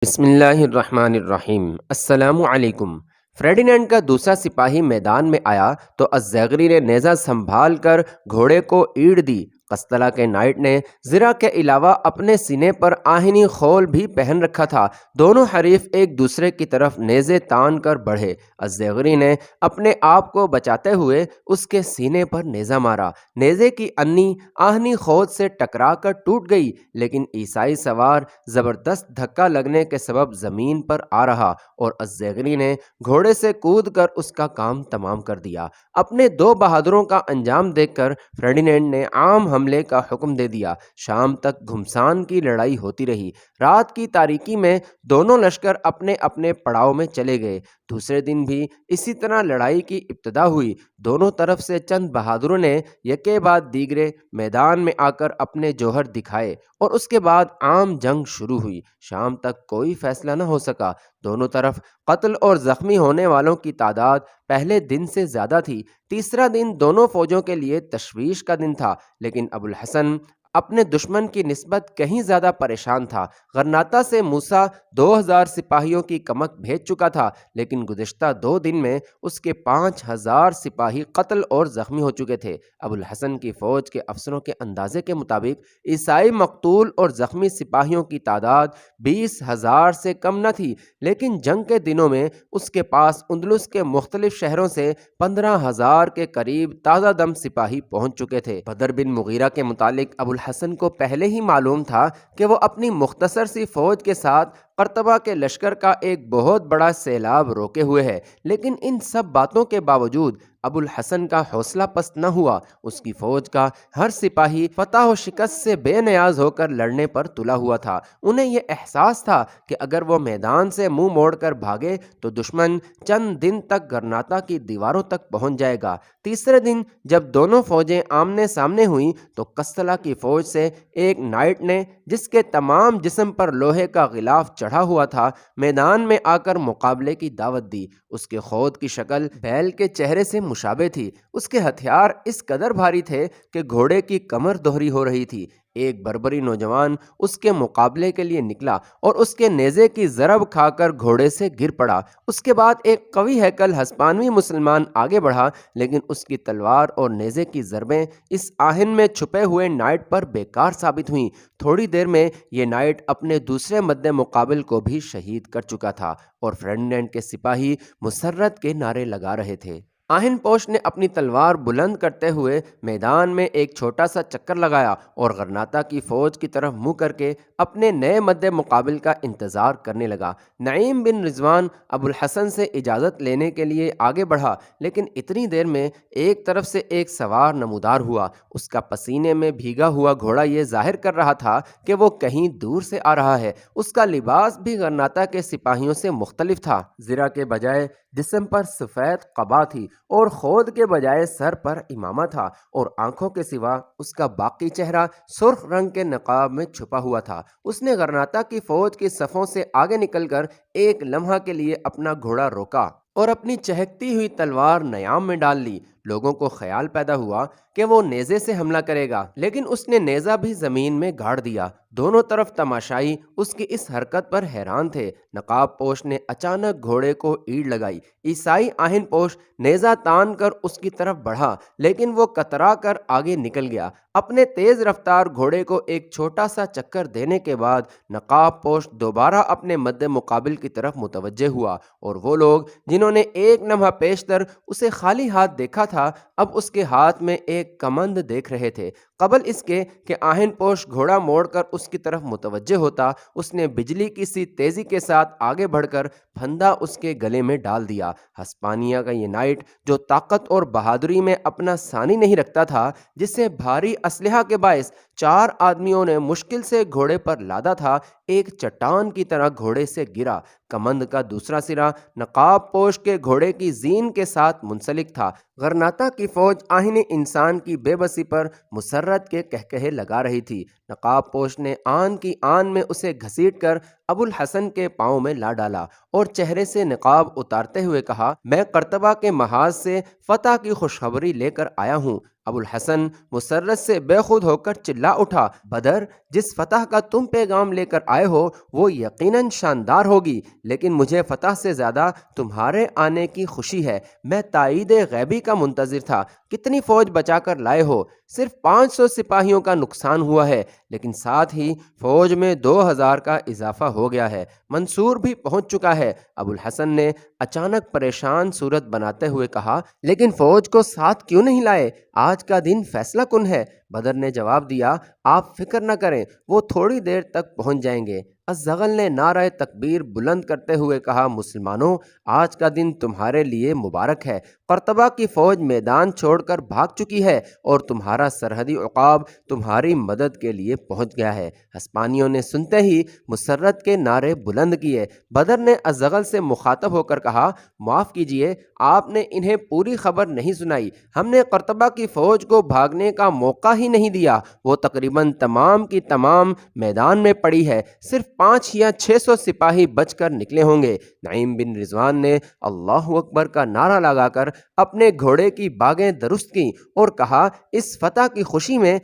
بسم اللہ الرحمن الرحیم۔ السلام علیکم۔ فریڈینینڈ کا دوسرا سپاہی میدان میں آیا تو الزیغری نے نیزہ سنبھال کر گھوڑے کو ایڑ دی۔ قسطلہ کے نائٹ نے زرہ کے علاوہ اپنے سینے پر آہنی خول بھی پہن رکھا تھا۔ دونوں حریف ایک دوسرے کی طرف نیزے تان کر بڑھے۔ الزیغری نے اپنے آپ کو بچاتے ہوئے اس کے سینے پر نیزہ مارا۔ نیزے کی انی آہنی خود سے ٹکرا کر ٹوٹ گئی، لیکن عیسائی سوار زبردست دھکا لگنے کے سبب زمین پر آ رہا اور الزیغری نے گھوڑے سے کود کر اس کا کام تمام کر دیا۔ اپنے دو بہادروں کا انجام دیکھ کر فریڈینینڈ نے عام حملے کا حکم دے دیا۔ شام تک گھمسان کی لڑائی ہوتی رہی۔ رات کی تاریکی میں دونوں لشکر اپنے اپنے پڑاؤ میں چلے گئے۔ دوسرے دن بھی اسی طرح لڑائی کی ابتدا ہوئی۔ دونوں طرف سے چند بہادروں نے یکے بعد دیگرے میدان میں آ کر اپنے جوہر دکھائے اور اس کے بعد عام جنگ شروع ہوئی۔ شام تک کوئی فیصلہ نہ ہو سکا۔ دونوں طرف قتل اور زخمی ہونے والوں کی تعداد پہلے دن سے زیادہ تھی۔ تیسرا دن دونوں فوجوں کے لیے تشویش کا دن تھا، لیکن ابوالحسن اپنے دشمن کی نسبت کہیں زیادہ پریشان تھا۔ غرناطہ سے موسیٰ 2000 سپاہیوں کی کمک بھیج چکا تھا، لیکن گزشتہ 2 دن میں اس کے 5000 سپاہی قتل اور زخمی ہو چکے تھے۔ ابوالحسن کی فوج کے افسروں کے اندازے کے مطابق عیسائی مقتول اور زخمی سپاہیوں کی تعداد 20,000 سے کم نہ تھی، لیکن جنگ کے دنوں میں اس کے پاس اندلس کے مختلف شہروں سے 15,000 کے قریب تازہ دم سپاہی پہنچ چکے تھے۔ بدر بن مغیرہ کے متعلق ابوالحسن کو پہلے ہی معلوم تھا کہ وہ اپنی مختصر سی فوج کے ساتھ قرطبہ کے لشکر کا ایک بہت بڑا سیلاب روکے ہوئے ہے، لیکن ان سب باتوں کے باوجود ابوالحسن کا حوصلہ پست نہ ہوا۔ اس کی فوج کا ہر سپاہی فتح و شکست سے بے نیاز ہو کر لڑنے پر تلا ہوا تھا۔ انہیں یہ احساس تھا کہ اگر وہ میدان سے منہ موڑ کر بھاگے تو دشمن چند دن تک غرناطہ کی دیواروں تک پہنچ جائے گا۔ تیسرے دن جب دونوں فوجیں آمنے سامنے ہوئیں تو قسطلہ کی فوج سے ایک نائٹ نے، جس کے تمام جسم پر لوہے کا غلاف چڑھا ہوا تھا، میدان میں آ کر مقابلے کی دعوت دی۔ اس کے خود کی شکل بیل کے چہرے سے مشابہ تھی۔ اس کے ہتھیار اس قدر بھاری تھے کہ گھوڑے کی کمر دوہری ہو رہی تھی۔ ایک بربری نوجوان اس کے مقابلے کے لیے نکلا اور اس کے نیزے کی ضرب کھا کر گھوڑے سے گر پڑا۔ اس کے بعد ایک قوی ہیکل ہسپانوی مسلمان آگے بڑھا، لیکن اس کی تلوار اور نیزے کی ضربیں اس آہن میں چھپے ہوئے نائٹ پر بیکار ثابت ہوئیں۔ تھوڑی دیر میں یہ نائٹ اپنے دوسرے مد مقابل کو بھی شہید کر چکا تھا اور فریڈینینڈ کے سپاہی مسرت کے نعرے لگا رہے تھے۔ آہن پوش نے اپنی تلوار بلند کرتے ہوئے میدان میں ایک چھوٹا سا چکر لگایا اور غرناطہ کی فوج کی طرف منہ کر کے اپنے نئے مد مقابل کا انتظار کرنے لگا۔ نعیم بن رضوان ابوالحسن سے اجازت لینے کے لیے آگے بڑھا، لیکن اتنی دیر میں ایک طرف سے ایک سوار نمودار ہوا۔ اس کا پسینے میں بھیگا ہوا گھوڑا یہ ظاہر کر رہا تھا کہ وہ کہیں دور سے آ رہا ہے۔ اس کا لباس بھی غرناطہ کے سپاہیوں سے مختلف تھا۔ زرہ کے بجائے جسم پر سفید قبا تھی اور خود کے بجائے سر پر امامہ تھا، اور آنکھوں کے سوا اس کا باقی چہرہ سرخ رنگ کے نقاب میں چھپا ہوا تھا۔ اس نے غرناطہ کی فوج کی صفوں سے آگے نکل کر ایک لمحہ کے لیے اپنا گھوڑا روکا اور اپنی چہکتی ہوئی تلوار نیام میں ڈال لی۔ لوگوں کو خیال پیدا ہوا کہ وہ نیزے سے حملہ کرے گا، لیکن اس نے نیزہ بھی زمین میں گاڑ دیا۔ دونوں طرف تماشائی اس کی اس حرکت پر حیران تھے۔ نقاب پوش نے اچانک گھوڑے کو ایڑ لگائی۔ عیسائی آہن پوش نیزہ تان کر اس کی طرف بڑھا، لیکن وہ کترا کر آگے نکل گیا۔ اپنے تیز رفتار گھوڑے کو ایک چھوٹا سا چکر دینے کے بعد نقاب پوش دوبارہ اپنے مد مقابل کی طرف متوجہ ہوا، اور وہ لوگ جنہوں نے ایک لمحہ پیشتر اسے خالی ہاتھ دیکھا تھا، اب اس کے ہاتھ میں ایک کمند دیکھ رہے تھے۔ قبل اس کے کہ آہن پوش گھوڑا موڑ کر اس کی طرف متوجہ ہوتا، اس نے بجلی کی سی تیزی کے ساتھ آگے بڑھ کر پھندا اس کے گلے میں ڈال دیا۔ ہسپانیہ کا یہ نائٹ، جو طاقت اور بہادری میں اپنا ثانی نہیں رکھتا تھا، جسے بھاری اسلحہ کے باعث 4 آدمیوں نے مشکل سے گھوڑے پر لادا تھا، ایک چٹان کی طرح گھوڑے سے گرا۔ کمند کا دوسرا سرا نقاب پوش کے گھوڑے کی زین کے ساتھ منسلک تھا۔ غرناطہ کی فوج آہن انسان کی بے بسی پر مسرت کے قہقہے لگا رہی تھی۔ نقاب پوش نے آن کی آن میں اسے گھسیٹ کر ابو الحسن کے پاؤں میں لا ڈالا اور چہرے سے نقاب اتارتے ہوئے کہا، میں قرطبہ کے محاذ سے فتح کی خوشخبری لے کر آیا ہوں۔ ابو الحسن مسرت سے بے خود ہو کر چلا اٹھا، بدر، جس فتح کا تم پیغام لے کر آئے ہو وہ یقیناً شاندار ہوگی، لیکن مجھے فتح سے زیادہ تمہارے آنے کی خوشی ہے۔ میں تائید غیبی کا منتظر تھا۔ کتنی فوج بچا کر لائے ہو؟ صرف 500 سپاہیوں کا نقصان ہوا ہے، لیکن ساتھ ہی فوج میں 2000 کا اضافہ ہو گیا ہے۔ منصور بھی پہنچ چکا ہے۔ ابو الحسن نے اچانک پریشان صورت بناتے ہوئے کہا، لیکن فوج کو ساتھ کیوں نہیں لائے؟ آج کا دن فیصلہ کن ہے۔ بدر نے جواب دیا، آپ فکر نہ کریں، وہ تھوڑی دیر تک پہنچ جائیں گے۔ الزغل نے نعرہ تکبیر بلند کرتے ہوئے کہا، مسلمانوں، آج کا دن تمہارے لیے مبارک ہے۔ قرطبہ کی فوج میدان چھوڑ کر بھاگ چکی ہے اور تمہارا سرحدی عقاب تمہاری مدد کے لیے پہنچ گیا ہے۔ ہسپانیوں نے سنتے ہی مسرت کے نعرے بلند کیے۔ بدر نے الزغل سے مخاطب ہو کر کہا، معاف کیجیے، آپ نے انہیں پوری خبر نہیں سنائی۔ ہم نے قرطبہ کی فوج کو بھاگنے کا موقع ہی نہیں دیا۔ وہ تقریباً تمام کی تمام میدان میں پڑی ہے۔ صرف 500 یا 600 سپاہی بچ کر نکلے ہوں گے۔ نعیم بن رضوان نے اللہ اکبر کا نعرہ لگا کر اپنے گھوڑے کی باگیں درست کی اور کہا، اس فتح کی خوشی میں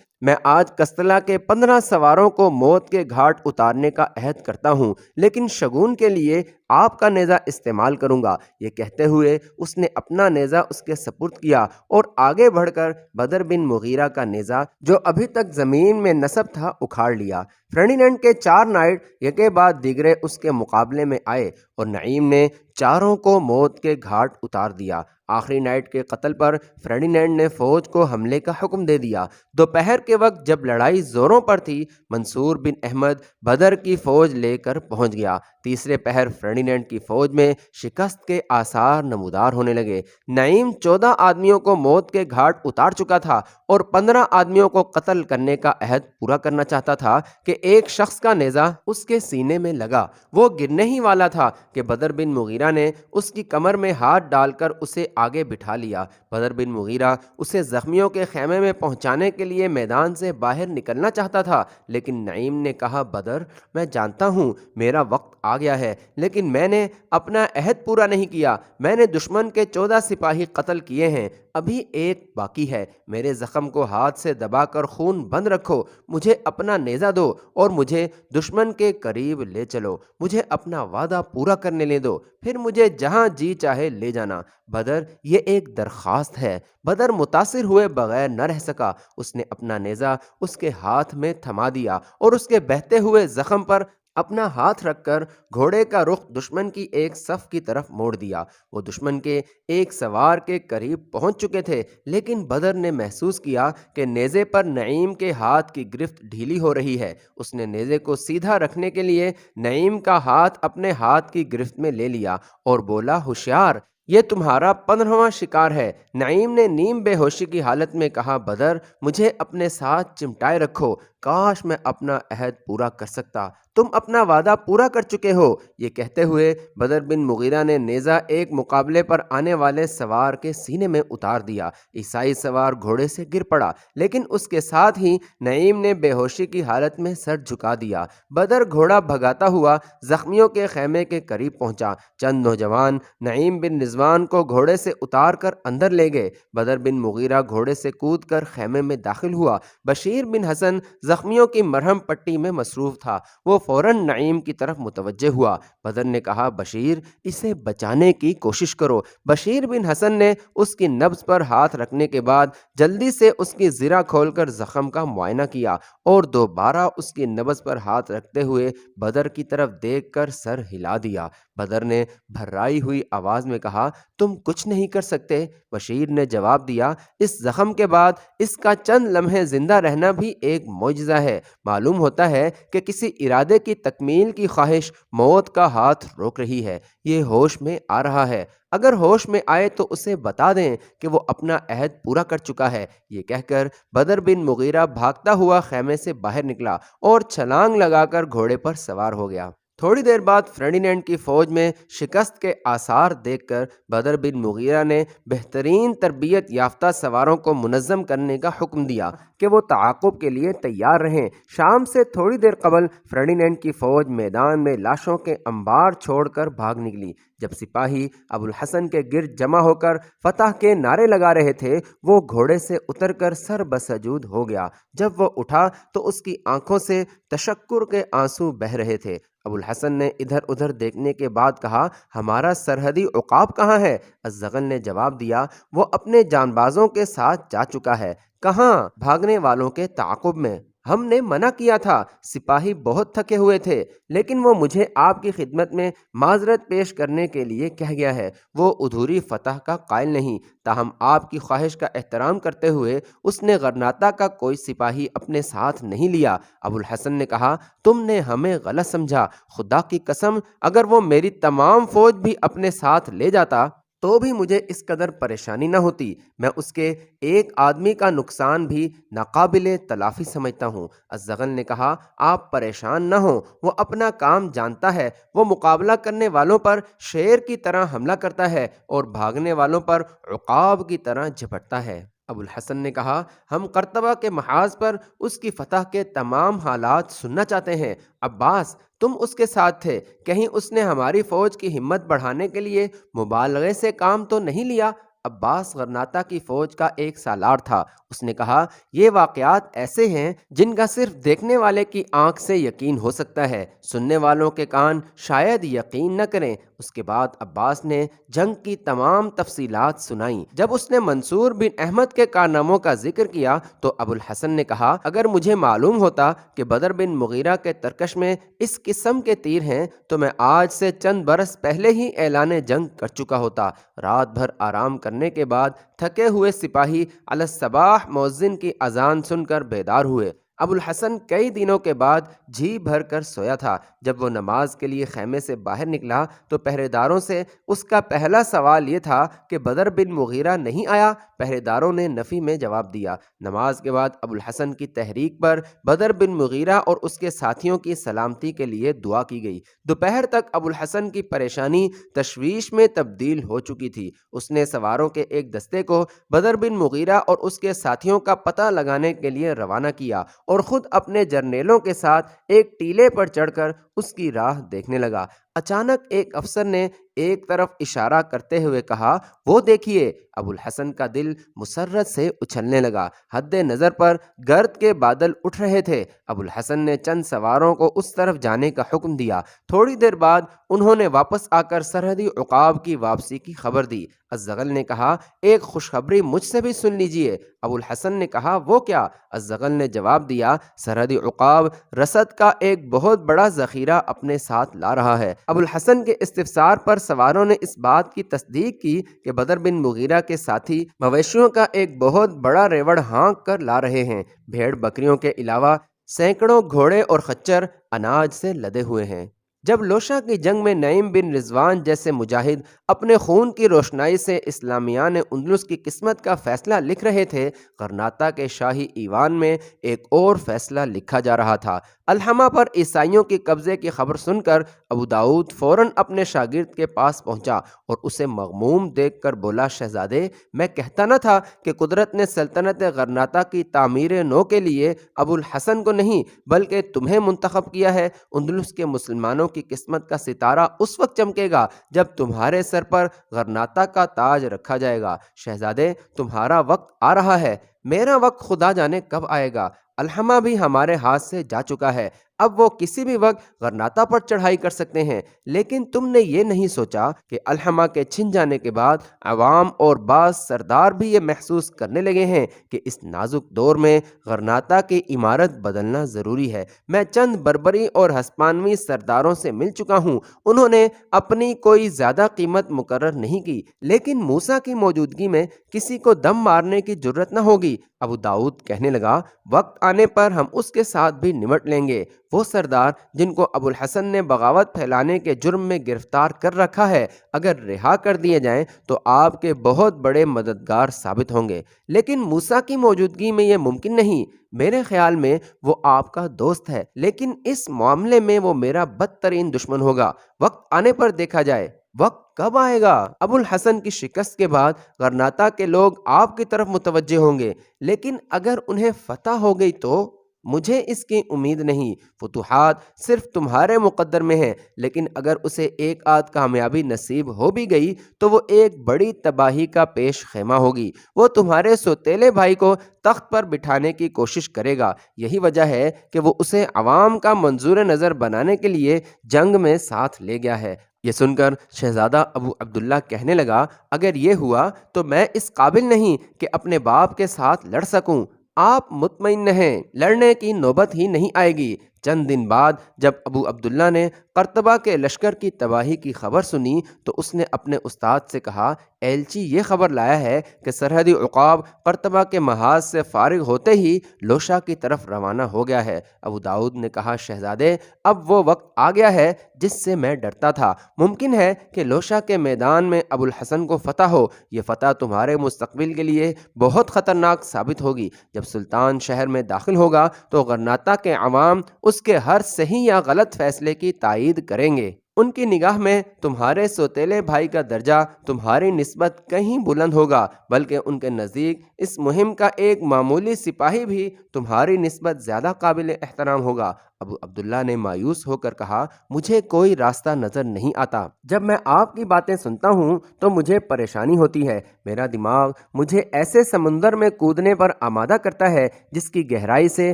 آج قسطلہ کے 15 سواروں کو موت کے گھاٹ اتارنے کا عہد کرتا ہوں، لیکن شگون کے لیے آپ کا نیزہ استعمال کروں گا۔ یہ کہتے ہوئے اس نے اپنا نیزہ اس کے سپرد کیا اور آگے بڑھ کر بدر بن مغیرہ کا نیزہ جو ابھی تک زمین میں نصب تھا اکھاڑ لیا۔ فرڈینینڈ کے 4 نائٹ یکے بعد دیگرے اس کے مقابلے میں آئے اور نعیم نے چاروں کو موت کے گھاٹ اتار دیا۔ آخری نائٹ کے قتل پر فرڈینینڈ نے فوج کو حملے کا حکم دے دیا۔ دوپہر کے وقت جب لڑائی زوروں پر تھی، منصور بن احمد بدر کی فوج لے کر پہنچ گیا۔ تیسرے پہر فرڈینینڈ کی فوج میں شکست کے آثار نمودار ہونے لگے۔ نعیم 14 آدمیوں کو موت کے گھاٹ اتار چکا تھا اور 15 آدمیوں کو قتل کرنے کا عہد پورا کرنا چاہتا تھا کہ ایک شخص کا نیزہ اس کے سینے میں لگا۔ وہ گرنے ہی والا تھا کہ بدر بن مغیرہ نے اس کی کمر میں ہاتھ ڈال کر اسے آگے بٹھا لیا۔ بدر بن مغیرہ اسے زخمیوں کے خیمے میں پہنچانے کے لیے میدان سے باہر نکلنا چاہتا تھا، لیکن نعیم نے کہا، بدر، میں جانتا ہوں میرا وقت آ گیا ہے، لیکن میں نے اپنا عہد پورا نہیں کیا۔ میں نے دشمن کے 14 سپاہی قتل کیے ہیں، ابھی ایک باقی ہے۔ میرے زخم کو ہاتھ سے دبا کر خون بند رکھو، مجھے اپنا نیزہ دو اور مجھے دشمن کے قریب لے چلو۔ مجھے اپنا وعدہ پورا کرنے لے دو، پھر مجھے جہاں جی چاہے لے جانا۔ بدر، یہ ایک درخواست ہے۔ بدر متاثر ہوئے بغیر نہ رہ سکا۔ اس نے اپنا نیزہ اس کے ہاتھ میں تھما دیا اور اس کے بہتے ہوئے زخم پر اپنا ہاتھ رکھ کر گھوڑے کا رخ دشمن کی ایک صف کی طرف موڑ دیا۔ وہ دشمن کے ایک سوار کے قریب پہنچ چکے تھے، لیکن بدر نے محسوس کیا کہ نیزے پر نعیم کے ہاتھ کی گرفت ڈھیلی ہو رہی ہے۔ اس نے نیزے کو سیدھا رکھنے کے لیے نعیم کا ہاتھ اپنے ہاتھ کی گرفت میں لے لیا اور بولا، ہوشیار، یہ تمہارا 15واں شکار ہے۔ نعیم نے نیم بے ہوشی کی حالت میں کہا، بدر، مجھے اپنے ساتھ چمٹائے رکھو، کاش میں اپنا عہد پورا کر سکتا۔ تم اپنا وعدہ پورا کر چکے ہو۔ یہ کہتے ہوئے بدر بن مغیرہ نے نیزہ ایک مقابلے پر آنے والے سوار کے سینے میں اتار دیا۔ عیسائی سوار گھوڑے سے گر پڑا، لیکن اس کے ساتھ ہی نعیم نے بے ہوشی کی حالت میں سر جھکا دیا۔ بدر گھوڑا بھگاتا ہوا زخمیوں کے خیمے کے قریب پہنچا۔ چند نوجوان نعیم بن رضوان کو گھوڑے سے اتار کر اندر لے گئے۔ بدر بن مغیرہ گھوڑے سے کود کر خیمے میں داخل ہوا۔ بشیر بن حسن زخمیوں کی مرہم پٹی میں مصروف تھا۔ وہ فوراً نعیم کی طرف متوجہ ہوا۔ بدر نے کہا، بشیر، اسے بچانے کی کوشش کرو۔ بشیر بن حسن نے اس کی نبض پر ہاتھ رکھنے کے بعد جلدی سے اس کی زرہ کھول کر زخم کا معائنہ کیا اور دوبارہ اس کی نبض پر ہاتھ رکھتے ہوئے بدر کی طرف دیکھ کر سر ہلا دیا۔ بدر نے بھرائی ہوئی آواز میں کہا، تم کچھ نہیں کر سکتے؟ بشیر نے جواب دیا، اس زخم کے بعد اس کا چند لمحے زندہ رہنا بھی ایک معجزہ ہے۔ معلوم ہوتا ہے کہ کسی ارادے کی تکمیل کی خواہش موت کا ہاتھ روک رہی ہے۔ یہ ہوش میں آ رہا ہے، اگر ہوش میں آئے تو اسے بتا دیں کہ وہ اپنا عہد پورا کر چکا ہے۔ یہ کہہ کر بدر بن مغیرہ بھاگتا ہوا خیمے سے باہر نکلا اور چھلانگ لگا کر گھوڑے پر سوار ہو گیا۔ تھوڑی دیر بعد فرڈینینڈ کی فوج میں شکست کے آثار دیکھ کر بدر بن مغیرہ نے بہترین تربیت یافتہ سواروں کو منظم کرنے کا حکم دیا کہ وہ تعاقب کے لیے تیار رہیں۔ شام سے تھوڑی دیر قبل فرڈینینڈ کی فوج میدان میں لاشوں کے انبار چھوڑ کر بھاگ نکلی۔ جب سپاہی ابو الحسن کے گرد جمع ہو کر فتح کے نعرے لگا رہے تھے، وہ گھوڑے سے اتر کر سر بسجود ہو گیا۔ جب وہ اٹھا تو اس کی آنکھوں سے تشکر کے آنسو بہہ رہے تھے۔ ابو الحسن نے ادھر ادھر دیکھنے کے بعد کہا، ہمارا سرحدی عقاب کہاں ہے؟ الزغل نے جواب دیا، وہ اپنے جانبازوں کے ساتھ جا چکا ہے۔ کہاں؟ بھاگنے والوں کے تعاقب میں۔ ہم نے منع کیا تھا۔ سپاہی بہت تھکے ہوئے تھے، لیکن وہ مجھے آپ کی خدمت میں معذرت پیش کرنے کے لیے کہہ گیا ہے۔ وہ ادھوری فتح کا قائل نہیں، تاہم آپ کی خواہش کا احترام کرتے ہوئے اس نے غرناطہ کا کوئی سپاہی اپنے ساتھ نہیں لیا۔ ابو الحسن نے کہا، تم نے ہمیں غلط سمجھا۔ خدا کی قسم، اگر وہ میری تمام فوج بھی اپنے ساتھ لے جاتا تو بھی مجھے اس قدر پریشانی نہ ہوتی۔ میں اس کے ایک آدمی کا نقصان بھی ناقابل تلافی سمجھتا ہوں۔ الزغل نے کہا، آپ پریشان نہ ہوں، وہ اپنا کام جانتا ہے۔ وہ مقابلہ کرنے والوں پر شیر کی طرح حملہ کرتا ہے اور بھاگنے والوں پر عقاب کی طرح جھپٹتا ہے۔ ابو الحسن نے کہا، ہم قرطبہ کے محاذ پر اس کی فتح کے تمام حالات سننا چاہتے ہیں۔ عباس، تم اس کے ساتھ تھے، کہیں اس نے ہماری فوج کی ہمت بڑھانے کے لیے مبالغے سے کام تو نہیں لیا؟ عباس غرناطہ کی فوج کا ایک سالار تھا۔ اس نے کہا، یہ واقعات ایسے ہیں جن کا صرف دیکھنے والے کی آنکھ سے یقین ہو سکتا ہے، سننے والوں کے کان شاید یقین نہ کریں۔ اس کے بعد عباس نے جنگ کی تمام تفصیلات سنائیں۔ جب اس نے منصور بن احمد کے کارناموں کا ذکر کیا تو ابو الحسن نے کہا، اگر مجھے معلوم ہوتا کہ بدر بن مغیرہ کے ترکش میں اس قسم کے تیر ہیں تو میں آج سے چند برس پہلے ہی اعلان جنگ کر چکا ہوتا۔ رات بھر آرام کرنے کے بعد تھکے ہوئے سپاہی علی الصباح مؤذن کی اذان سن کر بیدار ہوئے۔ ابو الحسن کئی دنوں کے بعد جی بھر کر سویا تھا۔ جب وہ نماز کے لیے خیمے سے باہر نکلا تو پہرے داروں سے اس کا پہلا سوال یہ تھا کہ بدر بن مغیرہ نہیں آیا؟ پہرے داروں نے نفی میں جواب دیا۔ نماز کے بعد ابو الحسن کی تحریک پر بدر بن مغیرہ اور اس کے ساتھیوں کی سلامتی کے لیے دعا کی گئی۔ دوپہر تک ابو الحسن کی پریشانی تشویش میں تبدیل ہو چکی تھی۔ اس نے سواروں کے ایک دستے کو بدر بن مغیرہ اور اس کے ساتھیوں کا پتہ لگانے کے لیے روانہ کیا اور خود اپنے جرنیلوں کے ساتھ ایک ٹیلے پر چڑھ کر اس کی راہ دیکھنے لگا۔ اچانک ایک افسر نے ایک طرف اشارہ کرتے ہوئے کہا، وہ دیکھیے۔ ابو الحسن کا دل مسرت سے اچھلنے لگا۔ حد نظر پر گرد کے بادل اٹھ رہے تھے۔ ابو الحسن نے چند سواروں کو اس طرف جانے کا حکم دیا۔ تھوڑی دیر بعد انہوں نے واپس آ کر سرحدی عقاب کی واپسی کی خبر دی۔ الزغل نے کہا، ایک خوشخبری مجھ سے بھی سن لیجئے۔ ابو الحسن نے کہا، وہ کیا؟ الزغل نے جواب دیا، سرحدی عقاب رسد کا ایک بہت بڑا ذخیرہ اپنے ساتھ لا رہا ہے۔ ابو الحسن کے استفسار پر سواروں نے اس بات کی تصدیق کی کہ بدر بن مغیرہ کے ساتھی مویشیوں کا ایک بہت بڑا ریوڑ ہانک کر لا رہے ہیں۔ بھیڑ بکریوں کے علاوہ سینکڑوں گھوڑے اور خچر اناج سے لدے ہوئے ہیں۔ جب لوشا کی جنگ میں نعیم بن رضوان جیسے مجاہد اپنے خون کی روشنائی سے اسلامیان اندلس کی قسمت کا فیصلہ لکھ رہے تھے، غرناطہ کے شاہی ایوان میں ایک اور فیصلہ لکھا جا رہا تھا۔ الحمہ پر عیسائیوں کے قبضے کی خبر سن کر ابو داؤد فوراً اپنے شاگرد کے پاس پہنچا اور اسے مغموم دیکھ کر بولا، شہزادے، میں کہتا نہ تھا کہ قدرت نے سلطنت غرناطہ کی تعمیر نو کے لیے ابو الحسن کو نہیں بلکہ تمہیں منتخب کیا ہے۔ اندلس کے مسلمانوں کی قسمت کا ستارہ اس وقت چمکے گا جب تمہارے سر پر غرناطہ کا تاج رکھا جائے گا۔ شہزادے، تمہارا وقت آ رہا ہے، میرا وقت خدا جانے کب آئے گا۔ الحمہ بھی ہمارے ہاتھ سے جا چکا ہے، اب وہ کسی بھی وقت غرناطہ پر چڑھائی کر سکتے ہیں، لیکن تم نے یہ نہیں سوچا کہ الحمہ کے چھن جانے کے بعد عوام اور بعض سردار بھی یہ محسوس کرنے لگے ہیں کہ اس نازک دور میں غرناطہ کی عمارت بدلنا ضروری ہے۔ میں چند بربری اور ہسپانوی سرداروں سے مل چکا ہوں، انہوں نے اپنی کوئی زیادہ قیمت مقرر نہیں کی، لیکن موسیٰ کی موجودگی میں کسی کو دم مارنے کی جرت نہ ہوگی۔ ابو داؤد کہنے لگا، وقت آنے پر ہم اس کے ساتھ بھی نمٹ لیں گے، وہ سردار جن کو ابو الحسن نے بغاوت پھیلانے کے جرم میں گرفتار کر رکھا ہے اگر رہا کر دیے جائیں تو آپ کے بہت بڑے مددگار ثابت ہوں گے، لیکن موسیٰ کی موجودگی میں یہ ممکن نہیں۔ میرے خیال میں وہ آپ کا دوست ہے، لیکن اس معاملے میں وہ میرا بدترین دشمن ہوگا۔ وقت آنے پر دیکھا جائے۔ وقت کب آئے گا؟ ابو الحسن کی شکست کے بعد غرناطہ کے لوگ آپ کی طرف متوجہ ہوں گے، لیکن اگر انہیں فتح ہو گئی تو؟ مجھے اس کی امید نہیں۔ فتوحات صرف تمہارے مقدر میں ہیں، لیکن اگر اسے ایک آدھ کامیابی نصیب ہو بھی گئی تو وہ ایک بڑی تباہی کا پیش خیمہ ہوگی۔ وہ تمہارے سوتیلے بھائی کو تخت پر بٹھانے کی کوشش کرے گا۔ یہی وجہ ہے کہ وہ اسے عوام کا منظور نظر بنانے کے لیے جنگ میں ساتھ لے گیا ہے۔ یہ سن کر شہزادہ ابو عبداللہ کہنے لگا، اگر یہ ہوا تو میں اس قابل نہیں کہ اپنے باپ کے ساتھ لڑ سکوں۔ آپ مطمئن رہیں، لڑنے کی نوبت ہی نہیں آئے گی۔ چند دن بعد جب ابو عبداللہ نے قرطبہ کے لشکر کی تباہی کی خبر سنی تو اس نے اپنے استاد سے کہا، ایلچی یہ خبر لایا ہے کہ سرحدی عقاب قرطبہ کے محاذ سے فارغ ہوتے ہی لوشا کی طرف روانہ ہو گیا ہے۔ ابو داؤد نے کہا، شہزادے اب وہ وقت آ گیا ہے جس سے میں ڈرتا تھا۔ ممکن ہے کہ لوشا کے میدان میں ابو الحسن کو فتح ہو۔ یہ فتح تمہارے مستقبل کے لیے بہت خطرناک ثابت ہوگی۔ جب سلطان شہر میں داخل ہوگا تو غرناطہ کے عوام اس کے ہر صحیح یا غلط فیصلے کی تائید کریں گے۔ ان کی نگاہ میں تمہارے سوتیلے بھائی کا درجہ تمہاری نسبت کہیں بلند ہوگا، بلکہ ان کے نزدیک اس مہم کا ایک معمولی سپاہی بھی تمہاری نسبت زیادہ قابل احترام ہوگا۔ ابو عبداللہ نے مایوس ہو کر کہا، مجھے کوئی راستہ نظر نہیں آتا۔ جب میں آپ کی باتیں سنتا ہوں تو مجھے پریشانی ہوتی ہے۔ میرا دماغ مجھے ایسے سمندر میں کودنے پر آمادہ کرتا ہے جس کی گہرائی سے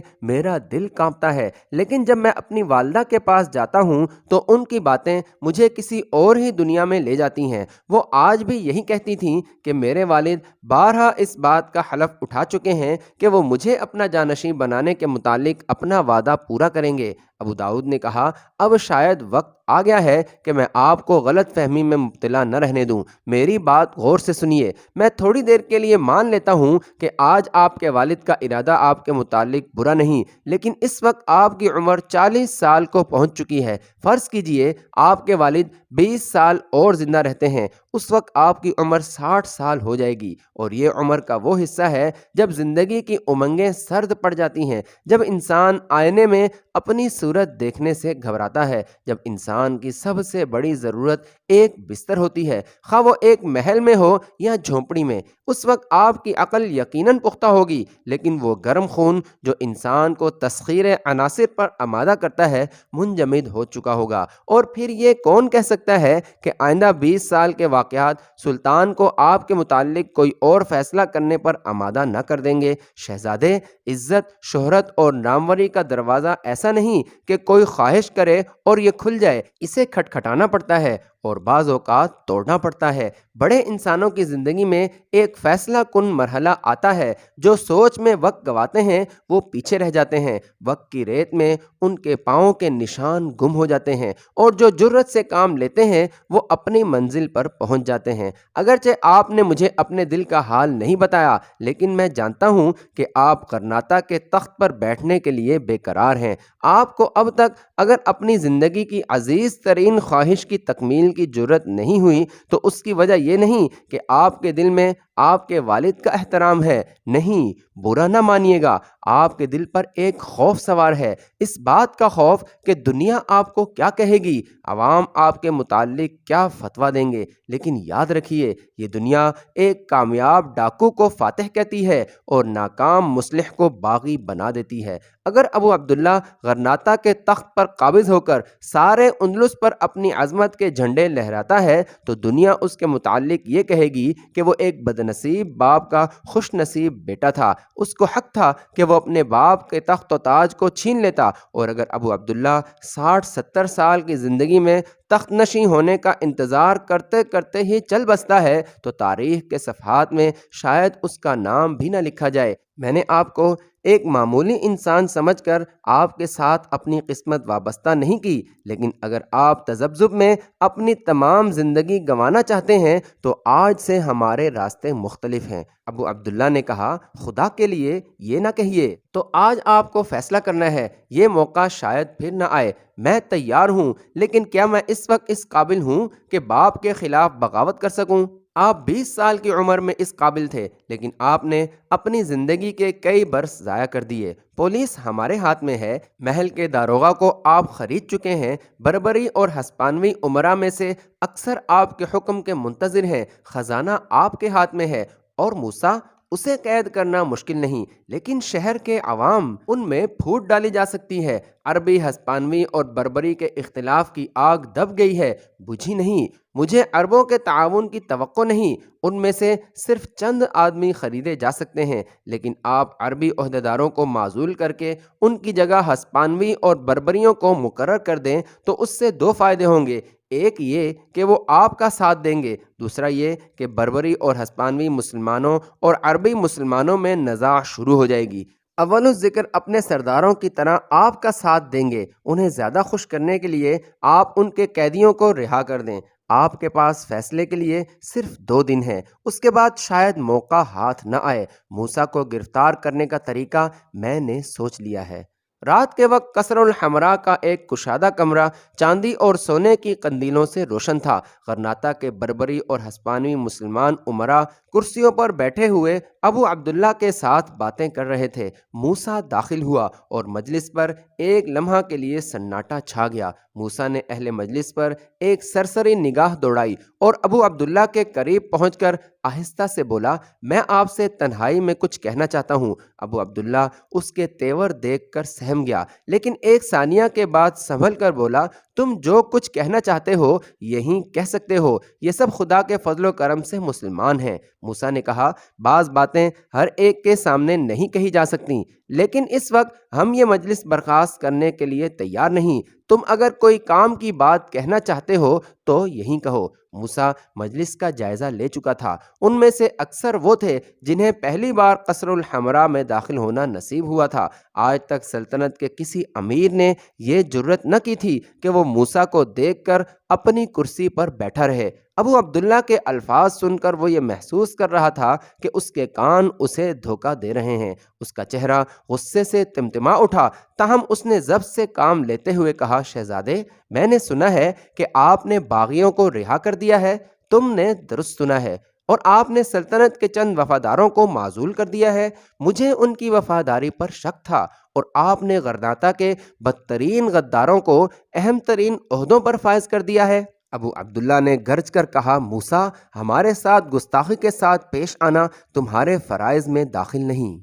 میرا دل کانپتا ہے، لیکن جب میں اپنی والدہ کے پاس جاتا ہوں تو ان کی باتیں مجھے کسی اور ہی دنیا میں لے جاتی ہیں۔ وہ آج بھی یہی کہتی تھیں کہ میرے والد بارہا اس بات کا حلف اٹھا چکے ہیں کہ وہ مجھے اپنا جانشین بنانے کے متعلق اپنا وعدہ پورا کریں گے۔ ابو داؤد نے کہا، اب شاید وقت آ گیا ہے کہ میں آپ کو غلط فہمی میں مبتلا نہ رہنے دوں۔ میری بات غور سے سنیے۔ میں تھوڑی دیر کے لیے مان لیتا ہوں کہ آج آپ کے والد کا ارادہ آپ کے متعلق برا نہیں، لیکن اس وقت آپ کی عمر 40 سال کو پہنچ چکی ہے۔ فرض کیجئے آپ کے والد 20 سال اور زندہ رہتے ہیں، اس وقت آپ کی عمر 60 سال ہو جائے گی، اور یہ عمر کا وہ حصہ ہے جب زندگی کی امنگیں سرد پڑ جاتی ہیں، جب انسان آئینے میں اپنی صورت دیکھنے سے گھبراتا ہے، جب انسان کی سب سے بڑی ضرورت ایک بستر ہوتی ہے، خواہ وہ ایک محل میں ہو یا جھونپڑی میں۔ اس وقت آپ کی عقل یقیناً پختہ ہوگی، لیکن وہ گرم خون جو انسان کو تسخیر عناصر پر آمادہ کرتا ہے منجمد ہو چکا ہوگا، اور پھر یہ کون کہہ سکتا ہے کہ آئندہ 20 سال کے واقعات سلطان کو آپ کے متعلق کوئی اور فیصلہ کرنے پر آمادہ نہ کر دیں گے۔ شہزادے، عزت، شہرت اور ناموری کا دروازہ ایسا نہیں کہ کوئی خواہش کرے اور یہ کھل جائے، اسے کھٹکھٹانا پڑتا ہے اور بعض اوقات توڑنا پڑتا ہے۔ بڑے انسانوں کی زندگی میں ایک فیصلہ کن مرحلہ آتا ہے۔ جو سوچ میں وقت گواتے ہیں وہ پیچھے رہ جاتے ہیں، وقت کی ریت میں ان کے پاؤں کے نشان گم ہو جاتے ہیں، اور جو جرت سے کام لیتے ہیں وہ اپنی منزل پر پہنچ جاتے ہیں۔ اگرچہ آپ نے مجھے اپنے دل کا حال نہیں بتایا، لیکن میں جانتا ہوں کہ آپ غرناطہ کے تخت پر بیٹھنے کے لیے بے قرار ہیں۔ آپ کو اب تک اگر اپنی زندگی کی عزیز ترین خواہش کی تکمیل کی جرت نہیں ہوئی تو اس کی وجہ یہ نہیں کہ آپ کے دل میں آپ کے والد کا احترام ہے۔ نہیں، برا نہ مانیے گا، آپ کے دل پر ایک خوف سوار ہے، اس بات کا خوف کہ دنیا آپ کو کیا کہے گی، عوام آپ کے متعلق کیا فتویٰ دیں گے۔ لیکن یاد رکھیے، یہ دنیا ایک کامیاب ڈاکو کو فاتح کہتی ہے اور ناکام مصلح کو باغی بنا دیتی ہے۔ اگر ابو عبداللہ غرناطہ کے تخت پر قابض ہو کر سارے اندلس پر اپنی عظمت کے جھنڈے لہراتا ہے تو دنیا اس کے متعلق یہ کہے گی کہ وہ ایک بدنصیب باپ کا خوش نصیب بیٹا تھا، اس کو حق تھا کہ وہ اپنے باپ کے تخت و تاج کو چھین لیتا۔ اور اگر ابو عبداللہ 60-70 سال کی زندگی میں تخت نشین ہونے کا انتظار کرتے کرتے ہی چل بستا ہے تو تاریخ کے صفحات میں شاید اس کا نام بھی نہ لکھا جائے۔ میں نے آپ کو ایک معمولی انسان سمجھ کر آپ کے ساتھ اپنی قسمت وابستہ نہیں کی، لیکن اگر آپ تذبذب میں اپنی تمام زندگی گنوانا چاہتے ہیں تو آج سے ہمارے راستے مختلف ہیں۔ ابو عبداللہ نے کہا، خدا کے لیے یہ نہ کہیے۔ تو آج آپ کو فیصلہ کرنا ہے، یہ موقع شاید پھر نہ آئے۔ میں تیار ہوں، لیکن کیا میں اس وقت اس قابل ہوں کہ باپ کے خلاف بغاوت کر سکوں؟ آپ 20 سال کی عمر میں اس قابل تھے، لیکن آپ نے اپنی زندگی کے کئی برس ضائع کر دیے۔ پولیس ہمارے ہاتھ میں ہے، محل کے داروغہ کو آپ خرید چکے ہیں، بربری اور ہسپانوی امراء میں سے اکثر آپ کے حکم کے منتظر ہیں، خزانہ آپ کے ہاتھ میں ہے، اور موسیٰ اسے قید کرنا مشکل نہیں، لیکن شہر کے عوام ان میں پھوٹ ڈالی جا سکتی ہے۔ عربی، ہسپانوی اور بربری کے اختلاف کی آگ دب گئی ہے، بجھی نہیں۔ مجھے عربوں کے تعاون کی توقع نہیں، ان میں سے صرف چند آدمی خریدے جا سکتے ہیں، لیکن آپ عربی عہدیداروں کو معزول کر کے ان کی جگہ ہسپانوی اور بربریوں کو مقرر کر دیں تو اس سے دو فائدے ہوں گے۔ ایک یہ کہ وہ آپ کا ساتھ دیں گے، دوسرا یہ کہ بربری اور ہسپانوی مسلمانوں اور عربی مسلمانوں میں نزاع شروع ہو جائے گی۔ اول الذکر اپنے سرداروں کی طرح آپ کا ساتھ دیں گے۔ انہیں زیادہ خوش کرنے کے لیے آپ ان کے قیدیوں کو رہا کر دیں۔ آپ کے پاس فیصلے کے لیے صرف 2 دن ہیں، اس کے بعد شاید موقع ہاتھ نہ آئے۔ موسیٰ کو گرفتار کرنے کا طریقہ میں نے سوچ لیا ہے۔ رات کے وقت قصر الحمراء کا ایک کشادہ کمرہ چاندی اور سونے کی قندیلوں سے روشن تھا۔ غرناطہ کے بربری اور ہسپانوی مسلمان امراء کرسیوں پر بیٹھے ہوئے ابو عبداللہ کے ساتھ باتیں کر رہے تھے۔ موسیٰ داخل ہوا اور مجلس پر ایک لمحہ کے لیے سناٹا چھا گیا۔ موسیٰ نے اہل مجلس پر ایک سرسری نگاہ دوڑائی اور ابو عبداللہ کے قریب پہنچ کر آہستہ سے بولا، میں آپ سے تنہائی میں کچھ کہنا چاہتا ہوں۔ ابو عبداللہ اس کے تیور دیکھ کر سہم گیا، لیکن ایک ثانیہ کے بعد سنبھل کر بولا، تم جو کچھ کہنا چاہتے ہو یہیں کہہ سکتے ہو، یہ سب خدا کے فضل و کرم سے مسلمان ہیں۔ موسیٰ نے کہا، بعض باتیں ہر ایک کے سامنے نہیں کہی جا سکتی، لیکن اس وقت ہم یہ مجلس برخاست کرنے کے لیے تیار نہیں۔ تم اگر کوئی کام کی بات کہنا چاہتے ہو تو یہیں کہو۔ موسیٰ مجلس کا جائزہ لے چکا تھا۔ ان میں سے اکثر وہ تھے جنہیں پہلی بار قصر الحمراء میں داخل ہونا نصیب ہوا تھا۔ آج تک سلطنت کے کسی امیر نے یہ جرت نہ کی تھی کہ وہ موسیٰ کو دیکھ کر اپنی کرسی پر بیٹھا رہے۔ ابو عبداللہ کے الفاظ سن کر وہ یہ محسوس کر رہا تھا کہ اس کے کان اسے دھوکہ دے رہے ہیں۔ اس کا چہرہ غصے سے تمتما اٹھا، تاہم اس نے ضبط سے کام لیتے ہوئے کہا، شہزادے، میں نے سنا ہے کہ آپ نے باغیوں کو رہا کر دیا ہے۔ تم نے درست سنا ہے، اور آپ نے سلطنت کے چند وفاداروں کو معزول کر دیا ہے۔ مجھے ان کی وفاداری پر شک تھا، اور آپ نے غرناطہ کے بدترین غداروں کو اہم ترین عہدوں پر فائز کر دیا ہے۔ ابو عبداللہ نے گرج کر کہا، موسیٰ، ہمارے ساتھ گستاخی کے ساتھ پیش آنا تمہارے فرائض میں داخل نہیں۔